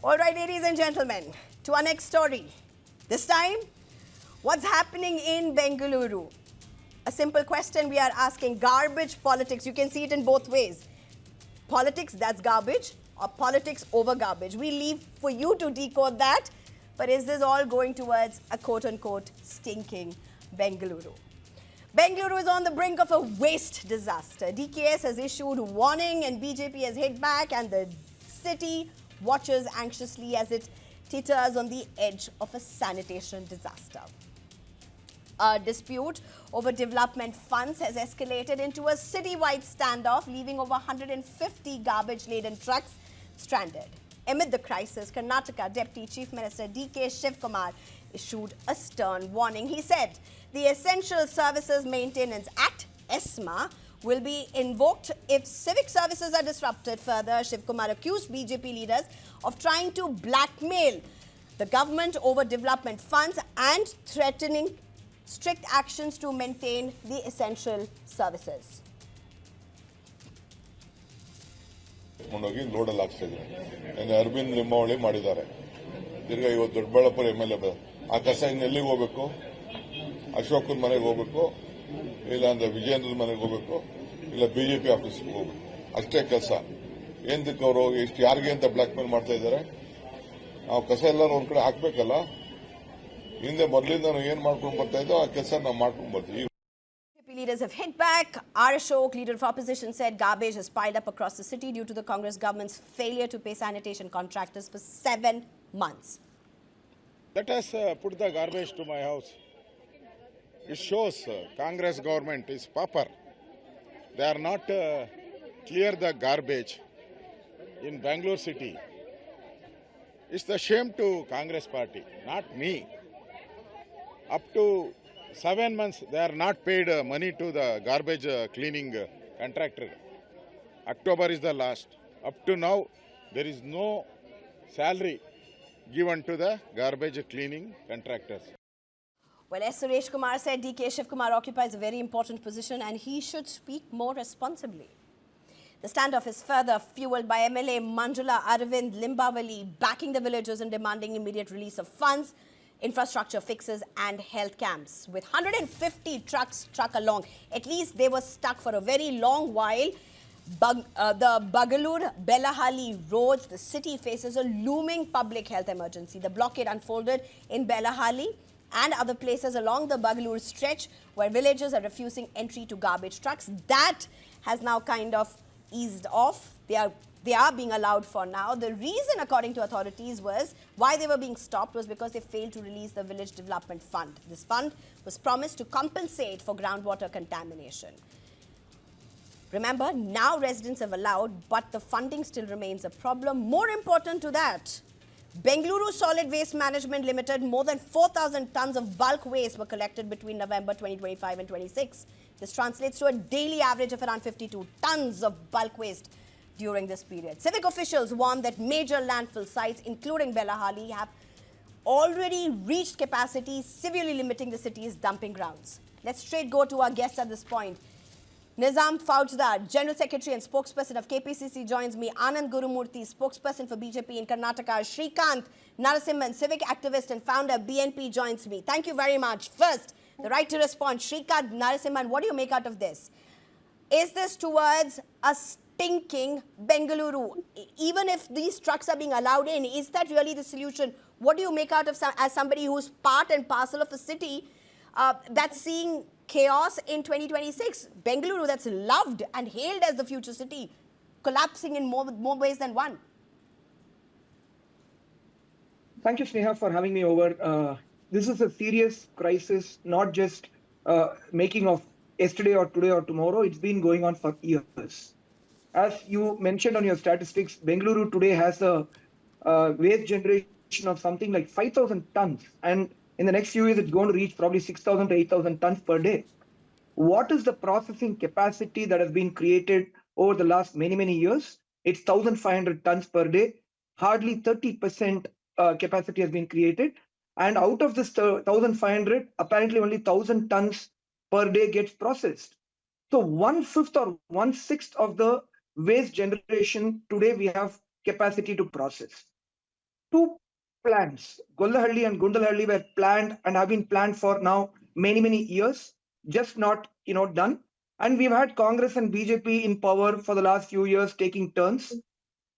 All right, ladies and gentlemen, to our next story. This time, what's happening in Bengaluru? A simple question we are asking. Garbage politics. You can see it in both ways. Politics, that's garbage, or politics over garbage. We leave for you to decode that. But is this all going towards a quote-unquote stinking Bengaluru? Bengaluru is on the brink of a waste disaster. DKS has issued a warning and BJP has hit back, and the city watches anxiously as it teeters on the edge of a sanitation disaster. A dispute over development funds has escalated into a citywide standoff, leaving over 150 garbage-laden trucks stranded. Amid the crisis, Karnataka Deputy Chief Minister D.K. Shivakumar issued a stern warning. He said the Essential Services Maintenance Act, ESMA, will be invoked if civic services are disrupted. Further, Shivakumar accused BJP leaders of trying to blackmail the government over development funds and threatening strict actions to maintain the essential services. ಲೋಡಲ್ಲಿ ಹಾಕ್ತಾ ಇದ್ದಾರೆ ಅರವಿಂದ್ ಲಿಂಬಾವಳಿ ಮಾಡಿದ್ದಾರೆ. ತಿರ್ಗಾ ಇವತ್ತು Doddaballapura MLA ಆ ಕಸ ಇನ್ನು ಎಲ್ಲಿಗೆ ಹೋಗಬೇಕು? ಅಶೋಕನ ಮನೆಗೆ ಹೋಗಬೇಕು, ಇಲ್ಲ ಅಂದ್ರೆ ವಿಜೇಂದ್ರನ ಮನೆಗೆ ಹೋಗಬೇಕು, ಇಲ್ಲ BJP ಆಫೀಸ್ಗೆ ಹೋಗಬೇಕು. ಅಷ್ಟೇ ಕೆಲಸ. ಏನಕ್ಕೆ ಅವರು ಇಷ್ಟು ಯಾರಿಗೆ ಅಂತ ಬ್ಲಾಕ್ ಮೇಲ್ ಮಾಡ್ತಾ ಇದ್ದಾರೆ? ನಾವು ಕಸ ಎಲ್ಲರೂ ಒಂದ್ ಕಡೆ ಹಾಕ್ಬೇಕಲ್ಲ. ಹಿಂದೆ ಮೊದಲಿಂದ ನಾವು ಏನ್ ಮಾಡ್ಕೊಂಡು ಬರ್ತಾ ಇದ್ದೋ ಆ ಕೆಲಸ ನಾವು ಮಾಡ್ಕೊಂಡು ಬರ್ತೀವಿ. Leaders have hit back. R Ashok, leader of opposition, said garbage has piled up across the city due to the Congress government's failure to pay sanitation contractors for 7 months. Let us put the garbage to my house. It shows Congress government is pauper. They are not clear the garbage in Bangalore city. It's the shame to Congress party, not me. Up to 7 months, they are not paid money to the garbage cleaning contractor. October is the last. Up to now, there is no salary given to the garbage cleaning contractors. Well, as Suresh Kumar said, D.K. Shivakumar occupies a very important position and he should speak more responsibly. The standoff is further fueled by MLA Manjula Arvind Limbavali backing the villagers and demanding immediate release of funds, infrastructure fixes and health camps. With 150 trucks struck along, at least they were stuck for a very long while. The Bagalur Bellahalli roads, the city faces a looming public health emergency. The blockade unfolded in Bellahalli and other places along the Bagalur stretch where villagers are refusing entry to garbage trucks. That has now kind of eased off. They are being allowed for now. The reason, according to authorities, was why they were being stopped was because they failed to release the village development fund. This fund was promised to compensate for groundwater contamination. Remember, now residents have allowed, but the funding still remains a problem. More important to that, Bengaluru Solid Waste Management Limited, more than 4,000 tons of bulk waste were collected between November 2025 and 26. This translates to a daily average of around 52 tons of bulk waste during this period. Civic officials warned that major landfill sites, including Bellahalli, have already reached capacity, severely limiting the city's dumping grounds. Let's straight go to our guests at this point. Nizam Faujdar, General Secretary and spokesperson of KPCC, joins me. Anand Gurumurthy, spokesperson for BJP in Karnataka. Shrikant Narasimhan, civic activist and founder, BNP, joins me. Thank you very much. First, the right to respond. Shrikant Narasimhan, what do you make out of this? Is this towards a stinking Bengaluru? Even if these trucks are being allowed in, is that really the solution? What do you make out of as somebody who's part and parcel of a city that's seeing chaos in 2026? Bengaluru, that's loved and hailed as the future city, collapsing in more ways than one. Thank you, Sneha, for having me over. This is a serious crisis, not just making of yesterday or today or tomorrow. It's been going on for years. As you mentioned on your statistics, Bengaluru today has a waste generation of something like 5,000 tons. And in the next few years, it's going to reach probably 6,000 to 8,000 tons per day. What is the processing capacity that has been created over the last many years? It's 1,500 tons per day. Hardly 30% capacity has been created. And out of this 1,500, apparently only 1,000 tons per day gets processed. So 1/5 or 1/6 of the waste generation today we have capacity to process. two plans, Gollahalli and Gundalhalli, were planned and have been planned for now many years, just not done. And we've had Congress and BJP in power for the last few years, taking turns.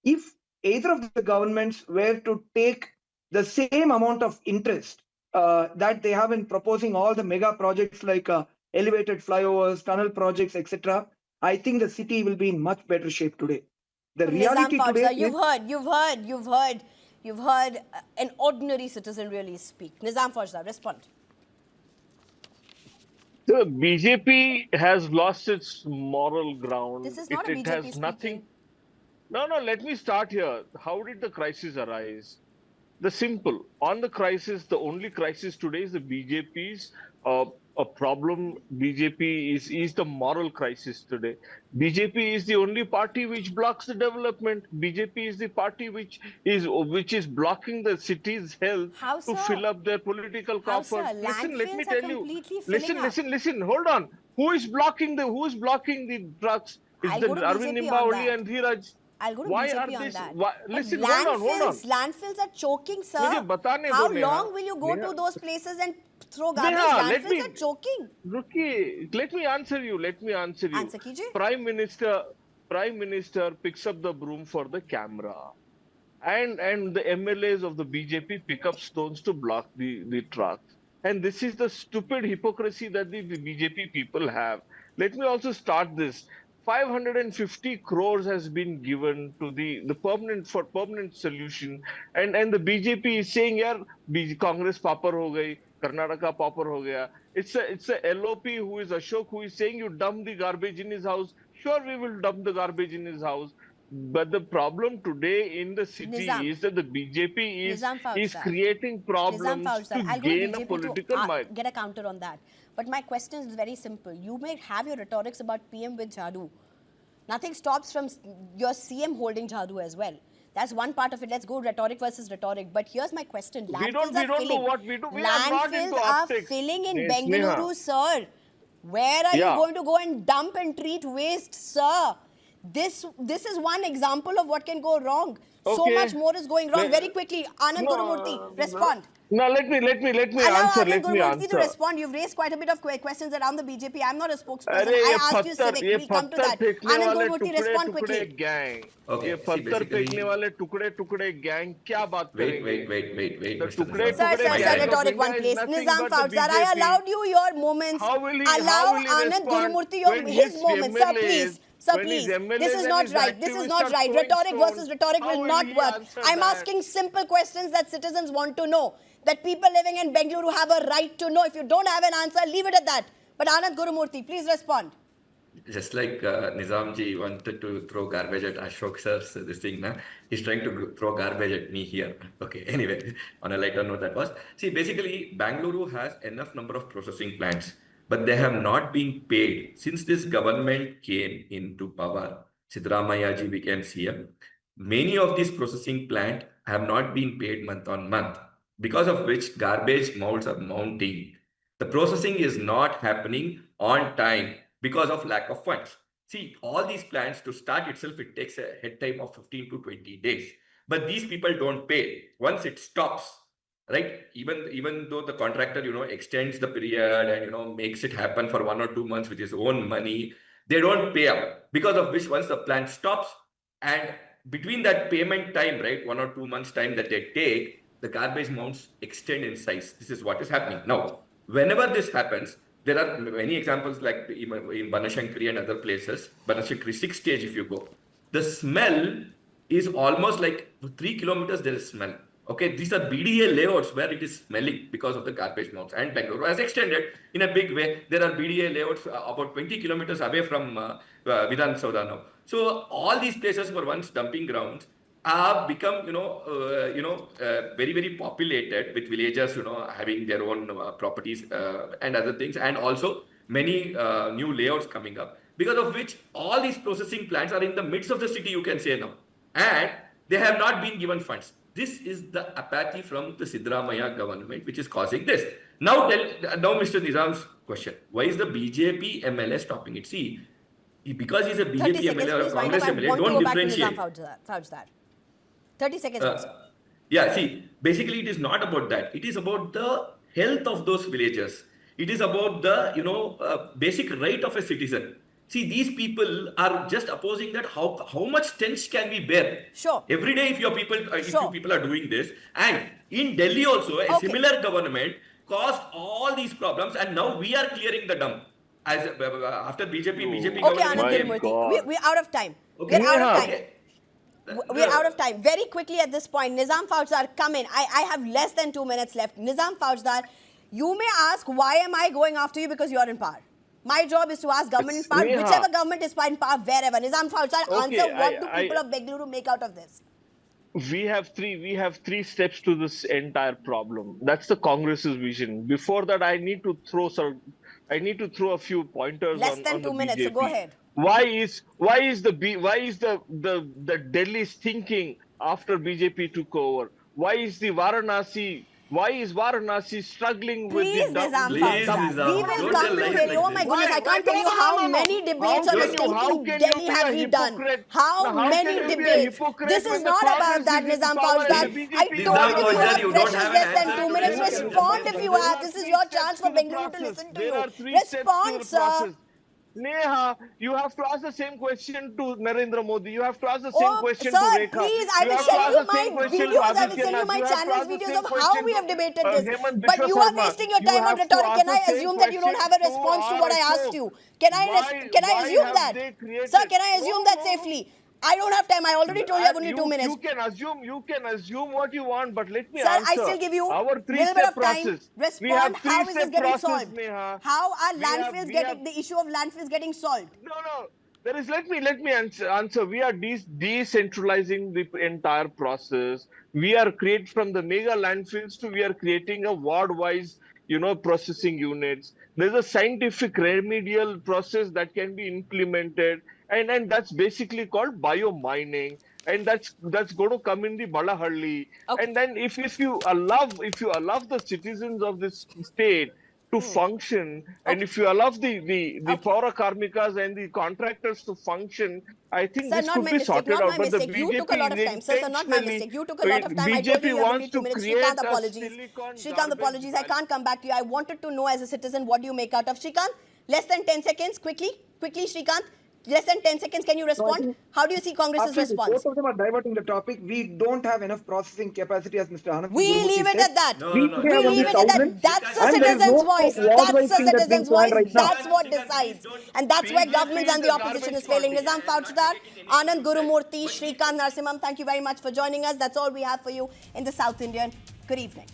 If either of the governments were to take the same amount of interest that they have in proposing all the mega projects like elevated flyovers, tunnel projects, etc., I think the city will be in much better shape today. The Nizam reality today Faujdar, you've heard an ordinary citizen really speak. Nizam Faujdar, respond. The BJP has lost its moral ground. This is not a It BJP has nothing. speaking. No, let me start here. How did the crisis arise? The simple. On the crisis, the only crisis today is the BJP's a problem. BJP is the moral crisis today. BJP is the only party which blocks the development. BJP is the party which is blocking the city's health How, to sir? fill up their political How, coffers. sir? Listen, let me Landfills are tell you. completely filling up. Listen. Hold on. Who is blocking the trucks? Is I'll the go to Arvind BJP on Nimbavali that. and Dheeraj? I'll go to Why BJP are on this? that. Listen, But hold on. landfills are choking, sir. मुझे बताने How दो, Neha. long will you go Neha. to those places and throw garbage? Neha, let Landfills me- are choking. Rookie, let me answer you. Answer कीजिए. Prime Minister picks up the broom for the camera, and the MLAs of the BJP pick up stones to block the trucks. And this is the stupid hypocrisy that the BJP people have. Let me also start this. 550 crores has been given to the permanent solution, and the BJP is saying, "Yeah, Congress pauper ho gayi, Karnataka pauper ho gaya." It's a LOP who is Ashok who is saying you dump the garbage in his house. Sure, we will dump the garbage in his house. But the problem today in the city Nizam. is that the BJP is Nizam Faujdar. creating problems Nizam Faujdar, to I'll go to gain a BJP political to might. get a counter on that. But my question is very simple. You may have your rhetorics about PM with Jadu. Nothing stops from your CM holding Jadu as well. That's one part of it. Let's go rhetoric versus rhetoric. But here's my question. We don't know what we do. We are not into Landfills are optics. filling in Yes, Bengaluru, Neha. sir. Where are you Yeah. going to go and dump and treat waste, sir? This is one example of what can go wrong. So Okay. much more is going wrong. Le- Very quickly, Anand Gurumurthy, respond. Now let me Allow answer. Anand Let me Gurumurthy to answer. respond. You've raised quite a bit of questions around the BJP. I'm not a spokesperson. अरे I ये asked you पत्थर Civic. ये We'll come to पत्थर that. फेंकने Anand वाले Gurumurthy, टुकड़े respond टुकड़े quickly. Gang Okay, ये see, पत्थर basically- फेंकने वाले टुकड़े टुकड़े गैंग क्या बात Wait, करेंगे wait, The Mr. टुकड़े Nizam. Sir, टुकड़े sir, gang of rhetoric India one, is please. nothing Nizam but the Faujdar, I BJP. allowed you your moments. How will he Allow Anand respond Gurumurthy when his moments. Sir, MLAs, please. Sir, when his please. MLAs This is and not his right. This is activists not are right. throwing Rhetoric stones, versus rhetoric how will will not he work. answer I'm that? asking simple questions that citizens want to know. That people living in Bengaluru have a right to know. If you don't have an answer, leave it at that. But Anand Gurumurthy, please respond. Just like Nizamji wanted to throw garbage at Ashok sir's this thing, na? He's trying to throw garbage at me here. Okay, anyway, on a lighter note that was. See, basically, Bangalore has enough number of processing plants, but they have not been paid. Since this government came into power, Siddaramaiah ji became CM, many of these processing plants have not been paid month on month, because of which garbage mounds are mounting. The processing is not happening on time because of lack of funds. See, all these plants to start itself, it takes a head time of 15 to 20 days. But these people don't pay. Once it stops, right? Even though the contractor, extends the period and, makes it happen for 1 or 2 months with his own money, they don't pay up. Because of which once the plant stops, and between that payment time, right, 1 or 2 months time that they take, the garbage mounds extend in size. This is what is happening. Now, whenever this happens, there are many examples like even in Banashankari and other places. Banashankari 6th stage, if you go, the smell is almost like 3 kilometers there is smell. Okay, these are BDA layouts where it is smelling because of the garbage mounds. And Bangalore has extended in a big way. There are BDA layouts about 20 kilometers away from Vidhan Sauda now. So all these places were once dumping grounds have become, very populated with villagers, having their own properties and other things, and also many new layouts coming up. Because of which all these processing plants are in the midst of the city, you can say now, and they have not been given funds. This is the apathy from the Siddaramaiah government which is causing this. Now, Mr. Nizam's question: why is the BJP MLA stopping it? See, because he's a 30 BJP seconds, MLA or a please. Wind Congress up. I MLA, want to don't go back to differentiate. Nizam Faujdar. 30 seconds, please. Yeah, see, basically it is not about that. It is about the health of those villagers. It is about the, basic right of a citizen. See, these people are just opposing that how much stench can we bear? Sure. Every day if Sure. you people are doing this, and in Delhi also a Okay. similar government caused all these problems, and now we are clearing the dump as after BJP Okay, government Anand came. Gurumurthy, God. we're out of time. Okay. We're out of Yeah. time. Okay. We're out of time. Very quickly at this point, Nizam Faujdar, come in. I have less than 2 minutes left. Nizam Faujdar, you may ask, why am I going after you? Because you're in power. My job is to ask government in power, Neha. whichever government is in power, wherever. Nizam Faujdar, Okay, answer, what do I- people of Bengaluru make out of this? We have three steps to this entire problem. That's the Congress's vision. Before that, I need to throw a few pointers Less on than on 2 the minutes, so BJP. go ahead. Why is the Delhi's thinking after BJP took over? Why is Varanasi struggling with Please, the dump? Nizam Please, Faujdar. Nizam, We will don't come tell to lies Delhi. like Oh my this. goodness, I can't Why- tell you no, how no, no. many debates How on a can you- how stinking can you Delhi be a have we done? hypocrite? How Now, how many can you be a debates? hypocrite This is when the not about Congress that, is in Nizam power and Faujdar. the BJP I is told Nizam you you Faujdar, have you don't precious have an less than answer 2 to minutes. this. Respond if you have. This is your chance for Bengaluru to listen to you. There are three steps to Respond, the sir. process. Neha, you have to ask the same question to Narendra Modi. You have to ask the same Oh, question sir, to Rekha. please, I You will have to send ask you the same my question to videos. I will Aditya send you Nath. my You have to channel's ask the videos same of how question we to, have debated this. Hemant But Biswa you are Sarma. wasting your You time on have to rhetoric. ask Can the I same assume that you don't have a question to response to R what I Ashok. asked you? Can I Why assume have that? they created- Sir, can I assume No, that no, no. safely? I don't have time. I already told you I have only 2 minutes. You can assume what you want, but let me Sir, answer. I still give you Our a little bit three-step of time. process. We Respond. have How is this three-step getting process, solved? Neha. How are We have- landfills we getting have- the issue of landfills getting solved? No. There is. Let me answer. We are decentralizing the entire process. We are create from the mega landfills to we are creating a ward-wise, processing units. There's a scientific remedial process that can be implemented, and that's basically called biomining. And that's going to come in the Bellahalli. Okay. And then if you allow the citizens of this state to function, and if you allow the Paura Karmikas and the contractors to function, I think Sir, this not could my be mistake, sorted not out. my But the mistake. You took a BJP lot of is time. Sir, not my mistake. You took a lot of time. I told you BJP you have only wants 2 to minutes. create Shrikant, a apologies. silicon Shrikant, garbage apologies. I bag. can't come back to you. I wanted to know as a citizen what do you make out of Shrikant. Less than 10 seconds. Quickly, Shrikant. Less than 10 seconds. Can you respond? think- How do you see Congress's Absolutely. response? Both of them are diverting the topic. We don't have enough processing capacity, as Mr. Anand We Gurumurthy leave it said. at that. No, We no, today We have only leave it at that. 1,000. That's a And there is citizen's no voice. ward-wise That's a thing that's being citizen's planned voice. right now. That's what decides. And that's where BJP governments and is the a opposition is garbage failing. party. Nizam Faujdar, Anand Gurumurthy, Shrikant Narasimham, thank you very much for joining us. That's all we have for you in the South Indian. Good evening.